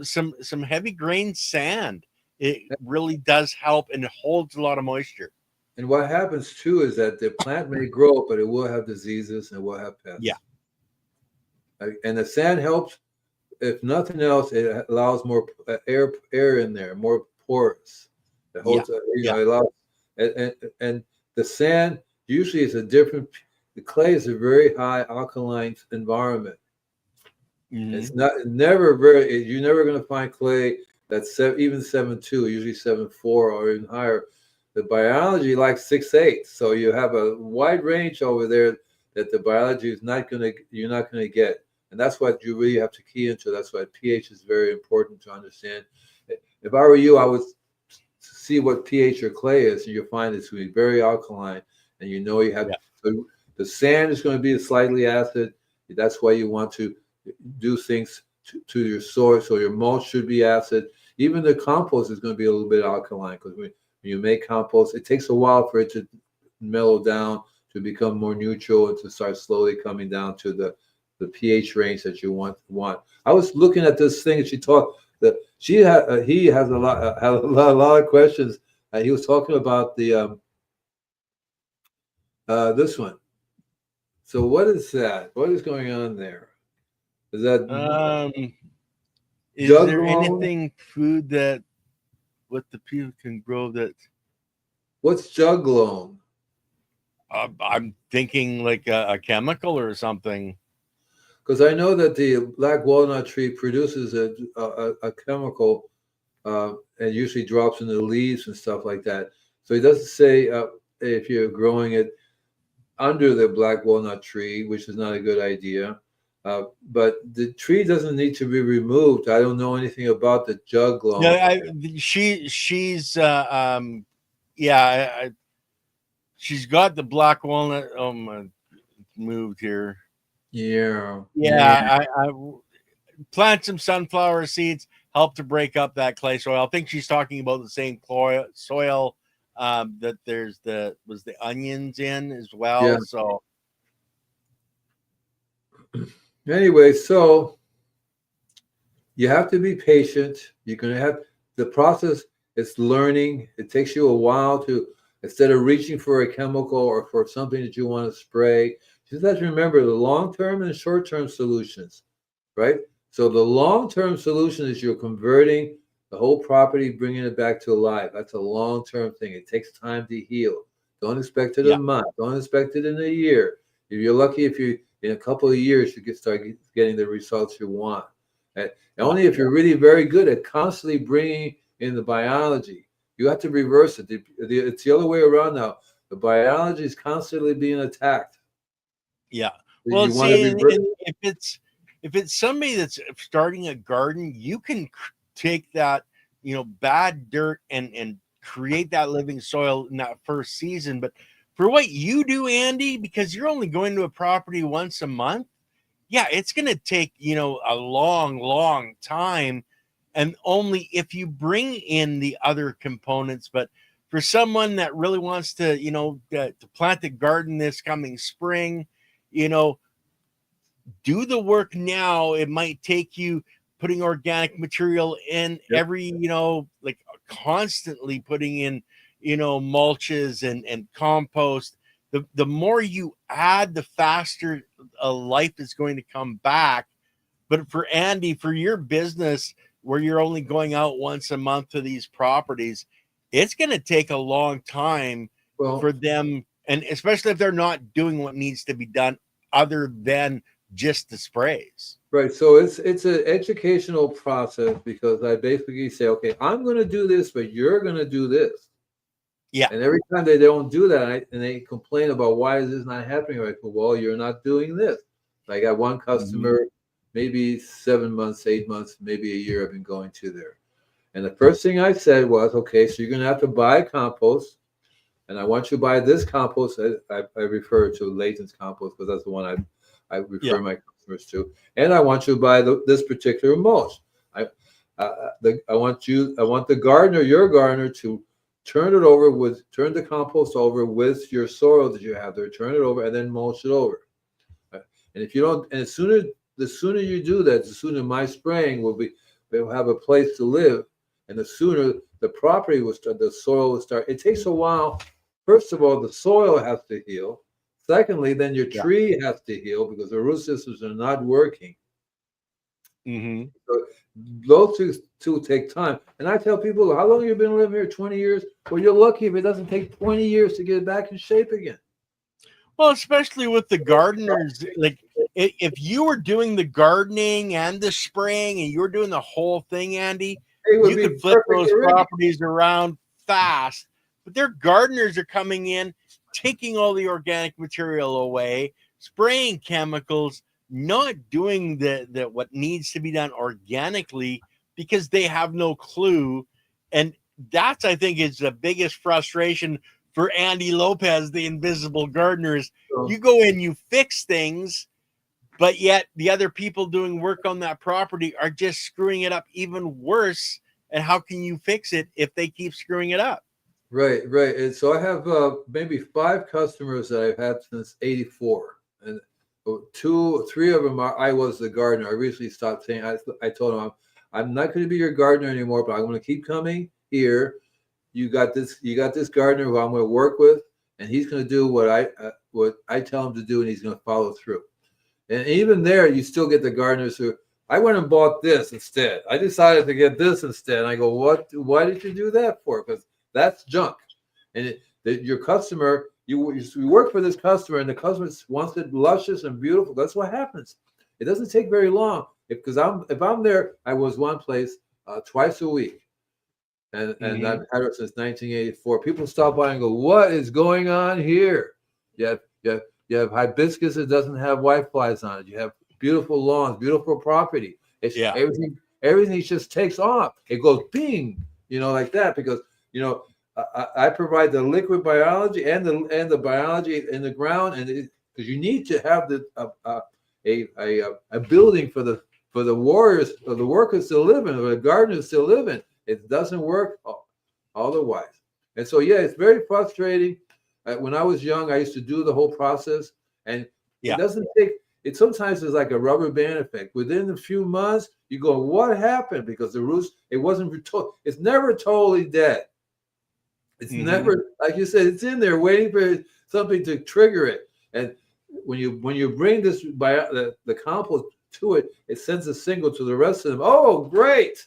some heavy grain sand, it really does help and it holds a lot of moisture. And what happens too is that the plant may grow, but it will have diseases and it will have Yeah. pests. And the sand helps. If nothing else, it allows more air in there, more porous. It Yeah. holds, Yeah. it allows, and the sand usually is a different. The clay is a very high alkaline environment. It's Mm-hmm. not never very. You're never going to find clay that's even 7.2, usually 7.4 or even higher. The biology likes 6.8, so you have a wide range over there that the biology is not going to. You're not going to get. And that's what you really have to key into. That's why pH is very important to understand. If I were you, I would see what pH your clay is, and you'll find it's going to be very alkaline. And you have Yeah. so the sand is going to be slightly acid. That's why you want to do things to your soil. So your mulch should be acid. Even the compost is going to be a little bit alkaline because when you make compost, it takes a while for it to mellow down to become more neutral and to start slowly coming down to the pH range that you want. I was looking at this thing and she talked that he has a lot of questions. He was talking about the this one. So what is that? What is going on there? Is that Um, is jug there loan? anything food that what the people can grow that What's jug loan? I'm thinking like a chemical or something? Because I know that the black walnut tree produces a chemical and usually drops in the leaves and stuff like that. So he doesn't say if you're growing it under the black walnut tree, which is not a good idea. But the tree doesn't need to be removed. I don't know anything about the jug loan. Yeah, she's yeah, she's got the black walnut. Oh my, moved here. Yeah, yeah. Yeah, I plant some sunflower seeds, help to break up that clay soil. I think she's talking about the same soil that was the onions in as Yeah. well. So Anyway, so you have to be patient. You're going to have the process. It's learning. It takes you a while to, instead of reaching for a chemical or for something that you want to spray, just have to remember the long-term and short-term solutions, right? So the long-term solution is you're converting the whole property, bringing it back to life. That's a long-term thing. It takes time to heal. Don't expect it in yeah, a month. Don't expect it in a year. If you're lucky, if you in a couple of years you can start getting the results you want. And yeah, only if you're really very good at constantly bringing in the biology. You have to reverse it. It's the other way around now. The biology is constantly being attacked. yeah. Well, You want to see, reverse. and if it's somebody that's starting a garden, you can take that bad dirt and create that living soil in that first season. But for what you do, Andy, because you're only going to a property once a month, yeah, it's going to take a long, long time, and only if you bring in the other components. But for someone that really wants to, to plant the garden this coming spring, do the work now. It might take you putting organic material in Yep. every, like constantly putting in, mulches and compost. The more you add, the faster life is going to come back. But for Andy, for your business, where you're only going out once a month to these properties, it's going to take a long time for them, and especially if they're not doing what needs to be done other than just the sprays. Right. So it's an educational process, because I basically say, okay, I'm going to do this, but you're going to do this. Yeah. And every time they don't do that, and they complain about why is this not happening, right? Well, you're not doing this. I got one customer, maybe 7 months, 8 months, maybe a year I've been going to there. And the first thing I said was, okay, so you're going to have to buy compost. And I want you to buy this compost. I refer to Layton's compost because that's the one I refer my customers to. And I want you to buy this particular mulch. I want the gardener, your gardener, to turn the compost over with your soil that you have there. Turn it over and then mulch it over. And if you don't, and the sooner you do that, the sooner my spraying will have a place to live, and the sooner the property will start, the soil will start. It takes a while. First of all, the soil has to heal. Secondly, then your tree has to heal because the root systems are not working. So those two take time. And I tell people, how long have you been living here? 20 years? Well, you're lucky if it doesn't take 20 years to get it back in shape again. Well, especially with the gardeners, like if you were doing the gardening and the spraying and you were doing the whole thing, Andy, you could flip those properties around fast. But their gardeners are coming in, taking all the organic material away, spraying chemicals, not doing the what needs to be done organically because they have no clue. And that's, I think, is the biggest frustration for Andy Lopez, the invisible gardeners. You go in, you fix things, but yet the other people doing work on that property are just screwing it up even worse. And how can you fix it if they keep screwing it up? Right. And so I have maybe 5 customers that I've had since '84, and 3 of them I was the gardener. I recently stopped saying. I told them I'm not going to be your gardener anymore, but I'm going to keep coming here. You got this gardener who I'm going to work with, and he's going to do what I tell him to do, and he's going to follow through. And even there, you still get the gardeners who, I went and bought this instead. I decided to get this instead. And I go, what? Why did you do that for? Because that's junk. And your customer, you work for this customer, and the customer wants it luscious and beautiful. That's what happens. It doesn't take very long. If I'm there, I was one place twice a week. And I've had it since 1984. People stop by and go, what is going on here? You have hibiscus that doesn't have whiteflies on it. You have beautiful lawns, beautiful property. Everything just takes off. It goes bing, like that, because I provide the liquid biology and the biology in the ground, and because you need to have a building for the warriors or the workers to live in, or the gardeners to live in. It doesn't work otherwise. And so, it's very frustrating. When I was young, I used to do the whole process, and it doesn't take. It sometimes is like a rubber band effect. Within a few months, you go, "What happened?" Because the roots, it's never totally dead. It's never, like you said, it's in there waiting for something to trigger it. And when you bring this the compost to it, it sends a signal to the rest of them. Oh, great!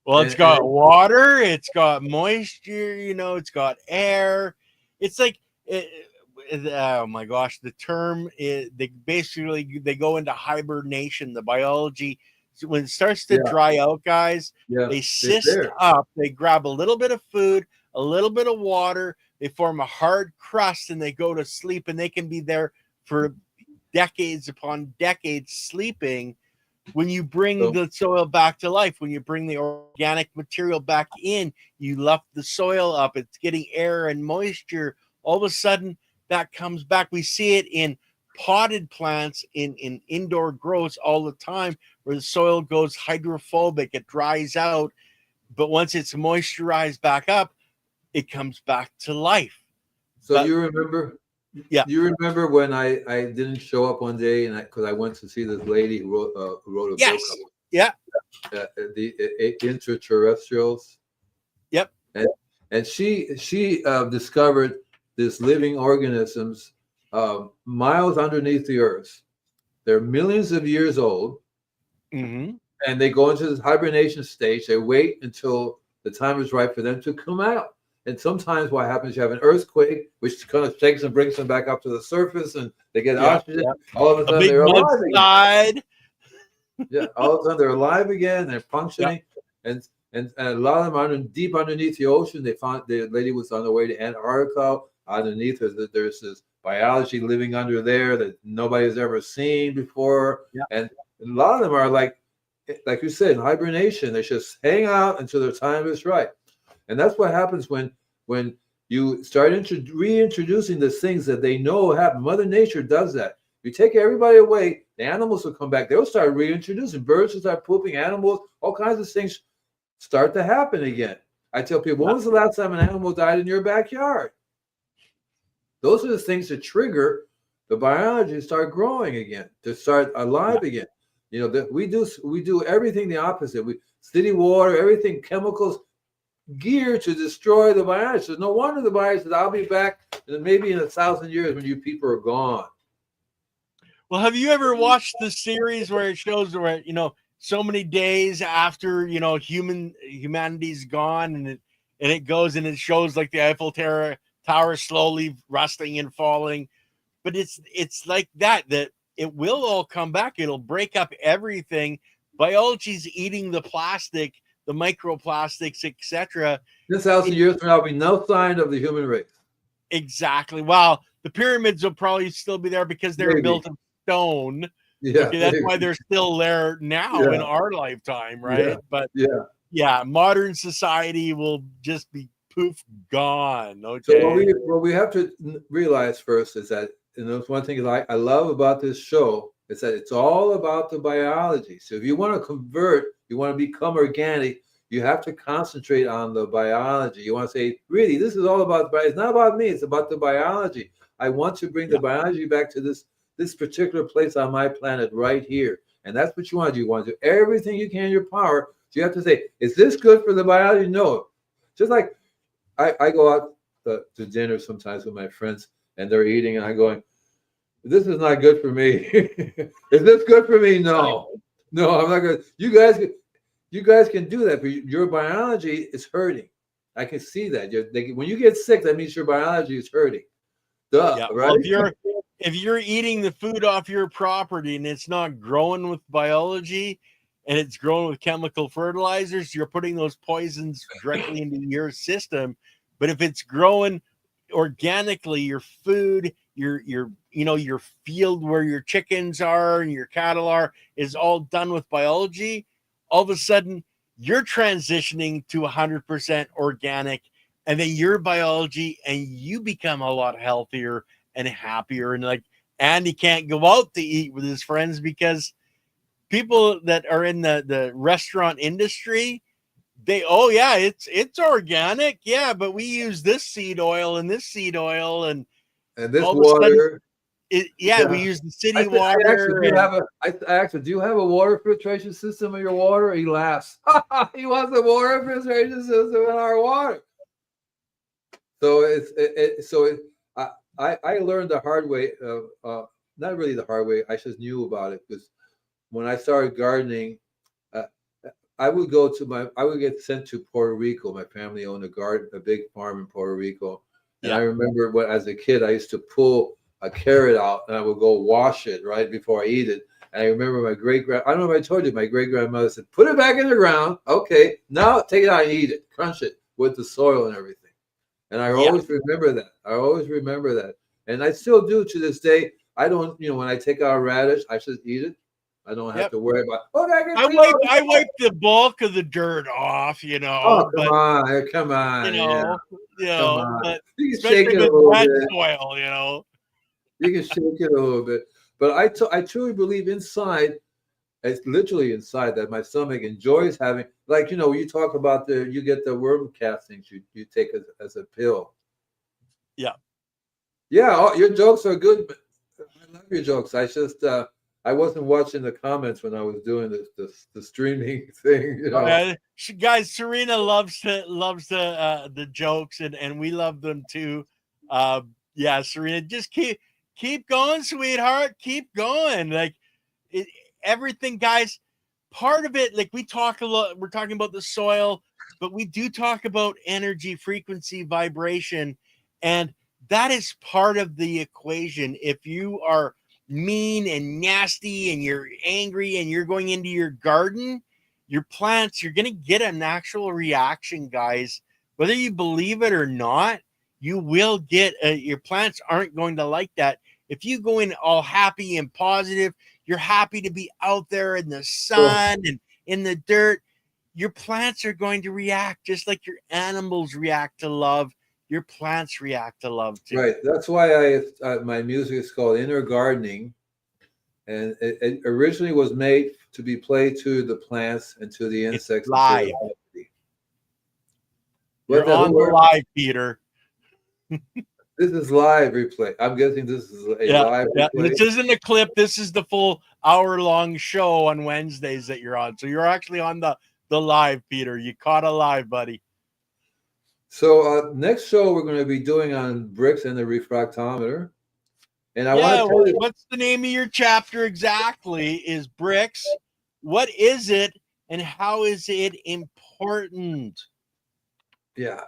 Well, it's got water, it's got moisture, it's got air. It's like, oh my gosh, the term is, they go into hibernation. The biology, when it starts to dry out, guys, they cyst up, they grab a little bit of food, a little bit of water, they form a hard crust, and they go to sleep, and they can be there for decades upon decades sleeping. When you bring the soil back to life, when you bring the organic material back in, you lift the soil up, it's getting air and moisture. All of a sudden, that comes back. We see it in potted plants, in indoor growths all the time, where the soil goes hydrophobic, it dries out. But once it's moisturized back up, it comes back to life. So But you remember? yeah, You remember when I didn't show up one day and because I went to see this lady who wrote a book yes, yeah, the intraterrestrials, yep, and she discovered this living organisms miles underneath the earth. They're millions of years old, mm-hmm. and they go into this hibernation stage. They wait until the time is right for them to come out. And sometimes what happens, you have an earthquake, which kind of shakes and brings them back up to the surface, and they get Yeah, oxygen. yeah. All of a A sudden, big they're alive again. mudslide. Yeah, all of a sudden they're alive again. They're Yeah, functioning, and a lot of them are deep underneath the ocean. They found the lady was on the way to Antarctica. Underneath there's this biology living under there that nobody's ever seen before, yeah, and a lot of them are like you said, in hibernation. They just hang out until their time is right, and that's what happens when you start reintroducing the things that they know happen. Mother Nature does that. You take everybody away, the animals will come back. They'll start reintroducing. Birds will start pooping. Animals, all kinds of things start to happen again. I tell people, yeah, when was the last time an animal died in your backyard? Those are the things that trigger the biology to start growing again, to start yeah. alive again. You know that we do everything the opposite. We city water, everything, chemicals geared to destroy the biology. So no wonder the biology said, "I'll be back maybe in 1,000 years when you people are gone." Well, have you ever watched the series where it shows where so many days after humanity's gone, and it goes and it shows like the Tower slowly rusting and falling, but it's like that it will all come back. It'll break up everything. Biology's eating the plastic, the microplastics, etc. This 1,000 years from now, will be no sign of the human race. Exactly. Well, the pyramids will probably still be there because they were built of stone. Yeah, Okay, that's why they're still there now in our lifetime, right? yeah, But yeah. yeah, modern society will just be poof gone. So Okay. what we have to realize first is that, and that's one thing I love about this show is that it's all about the biology. So if you want to convert, you want to become organic, you have to concentrate on the biology. You want to say, really, this is all about it's not about me, it's about the biology. I want to bring the biology back to this particular place on my planet right here. And that's what you want to do. You want to do everything you can in your power. So you have to say, is this good for the biology? No. Just like I go out to dinner sometimes with my friends and they're eating and I'm going, this is not good for me. Is this good for me? No. No, I'm not good. You guys can do that, but your biology is hurting. I can see that. When you get sick, that means your biology is hurting. Duh, Yeah. right? Well, if you're eating the food off your property and it's not growing with biology and it's growing with chemical fertilizers, you're putting those poisons directly into your system. But if it's growing organically, your food, your field where your chickens are and your cattle are is all done with biology, all of a sudden you're transitioning to 100% organic, and then your biology and you become a lot healthier and happier. And like Andy can't go out to eat with his friends because people that are in the restaurant industry, it's organic, yeah, but we use this seed oil and this seed oil and this all of a water. sudden, we use the city water. I actually do you have a water filtration system in your water? He laughs. He wants a water filtration system in our water. So I learned the hard way. Not really the hard way. I just knew about it because when I started gardening, I would get sent to Puerto Rico. My family owned a big farm in Puerto Rico, and I remember as a kid, I used to pull a carrot out and I would go wash it right before I eat it. And I remember I don't know if I told you, my great grandmother said, "Put it back in the ground. Okay, now take it out and eat it. Crunch it with the soil and everything." And I always remember that. I always remember that. And I still do to this day. I don't, when I take out a radish, I just eat it. I don't have to worry about, I wipe the bulk of the dirt off, Oh, come on. But You can especially shake it a with little wet bit. soil. You can shake it a little bit. But I truly believe inside It's literally inside that my stomach enjoys having, like, you talk about you get the worm castings you take as a pill. Yeah. Yeah, your jokes are good. But I love your jokes. I wasn't watching the comments when I was doing the streaming thing. Guys, Serena loves the jokes, and we love them too. Yeah, Serena, just keep going, sweetheart. Keep going. Like it, everything, guys. Part of it, like we talk a lot. We're talking about the soil, but we do talk about energy, frequency, vibration, and that is part of the equation. If you are mean and nasty and you're angry and you're going into your garden, your plants, you're going to get a natural reaction, guys. Whether you believe it or not, you will get your plants aren't going to like that. If you go in all happy and positive, you're happy to be out there in the sun and in the dirt, your plants are going to react just like your animals react to love. Your plants react to love too. Right. That's why my music is called Inner Gardening, and it originally was made to be played to the plants and to the insects. It's live. You're on the live, Peter. This is live replay. I'm guessing this is a live replay. This isn't a clip. This is the full hour-long show on Wednesdays that you're on. So you're actually on the live, Peter. You caught a live, buddy. So next show we're going to be doing on bricks and the refractometer. And I want to tell you, what's the name of your chapter exactly? Is bricks. What is it, and how is it important? Yeah.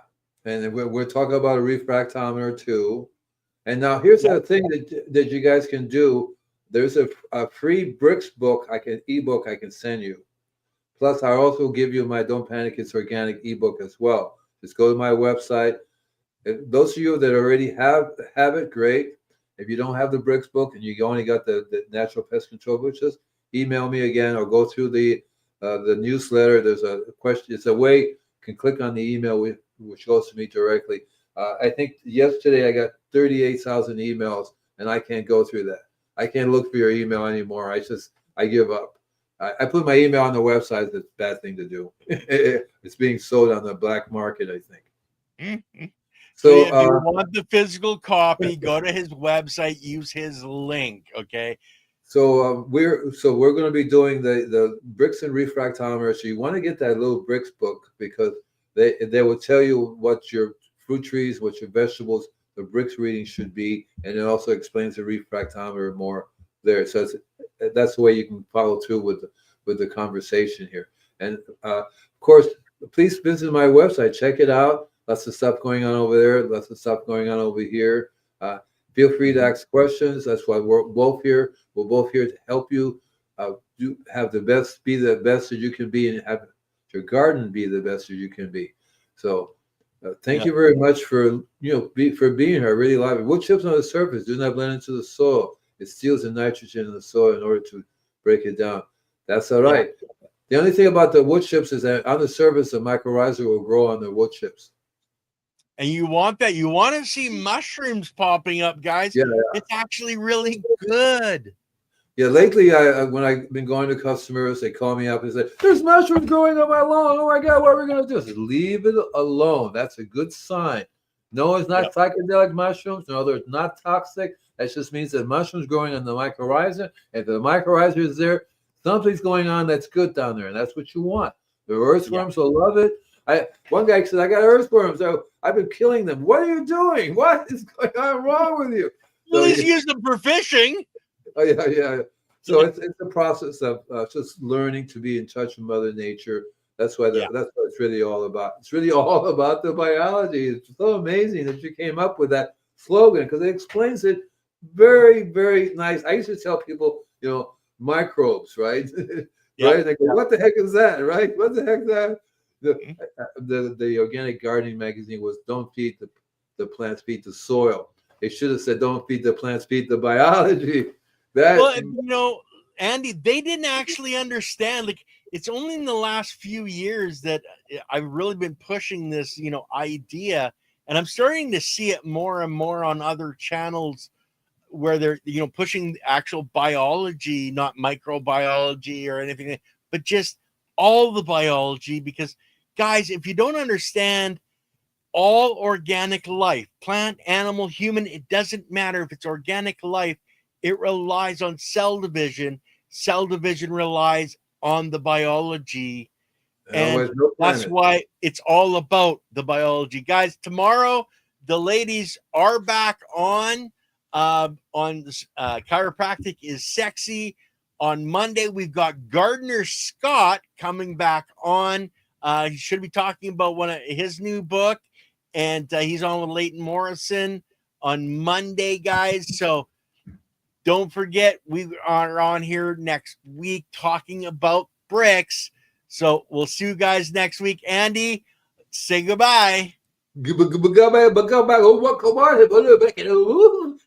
And we're talking about a refractometer too. And now here's the thing that you guys can do. There's a free bricks book, ebook I can send you. Plus, I also give you my Don't Panic, It's Organic ebook as well. Just go to my website. Those of you that already have it, great. If you don't have the bricks book and you only got the natural pest control books, just email me again or go through the newsletter. There's a question. It's a way you can click on the email which goes to me directly. I think yesterday I got 38,000 emails, and I can't go through that. I can't look for your email anymore. I give up. I put my email on the website. That's a bad thing to do. It's being sold on the black market, I think. Mm-hmm. So if you want the physical copy, go to his website, use his link. Okay. So we're going to be doing the bricks and refractometer. So you want to get that little bricks book because they will tell you what your fruit trees, what your vegetables, the bricks reading should be, and it also explains the refractometer more there. So that's the way you can follow through with the conversation here. And of course, please visit my website, check it out. Lots of stuff going on over there. Lots of stuff going on over here. Feel free to ask questions. That's why we're both here. We're both here to help you. Be the best that you can be, and have your garden be the best that you can be. So thank you very much for being here. I really love it. Wood chips on the surface do not blend into the soil. It steals the nitrogen in the soil in order to break it down. That's all right. Yeah. The only thing about the wood chips is that on the surface, the mycorrhiza will grow on the wood chips. And you want that. You want to see mushrooms popping up, guys. Yeah. It's actually really good. Yeah, lately, when I've been going to customers, they call me up and say, "There's mushrooms growing on my lawn. Oh my God, what are we going to do?" I said, "Leave it alone. That's a good sign. No, it's not psychedelic mushrooms. No, they're not toxic. That just means that mushrooms growing on the mycorrhiza. If the mycorrhiza is there, something's going on that's good down there, and that's what you want. The earthworms will love it. One guy said, "I got earthworms. So I've been killing them. What are you doing? What is going on wrong with you?" Well, he's used them for fishing. Oh yeah. So it's a process of just learning to be in touch with Mother Nature. That's what it's really all about. It's really all about the biology. It's so amazing that you came up with that slogan because it explains it very, very nice. I used to tell people, microbes, right? Right? They go, "What the heck is that?" Right? What the heck is that? The Organic Gardening magazine was "Don't feed the plants, feed the soil." They should have said, "Don't feed the plants, feed the biology." Andy, they didn't actually understand. Like, it's only in the last few years that I've really been pushing this, idea, and I'm starting to see it more and more on other channels where they're, you know, pushing actual biology, not microbiology or anything, but just all the biology. Because guys, if you don't understand all organic life, plant, animal, human, it doesn't matter if it's organic life, it relies on cell division. Cell division relies on the biology. And Otherwise, no that's planet. why it's all about the biology. Guys, tomorrow the ladies are back on this chiropractic is sexy. On Monday, we've got Gardner Scott coming back on. He should be talking about one of his new book, and he's on with Leighton Morrison on Monday, guys. So don't forget, we are on here next week talking about bricks. So we'll see you guys next week. Andy, say goodbye. Go back. Oh, come on.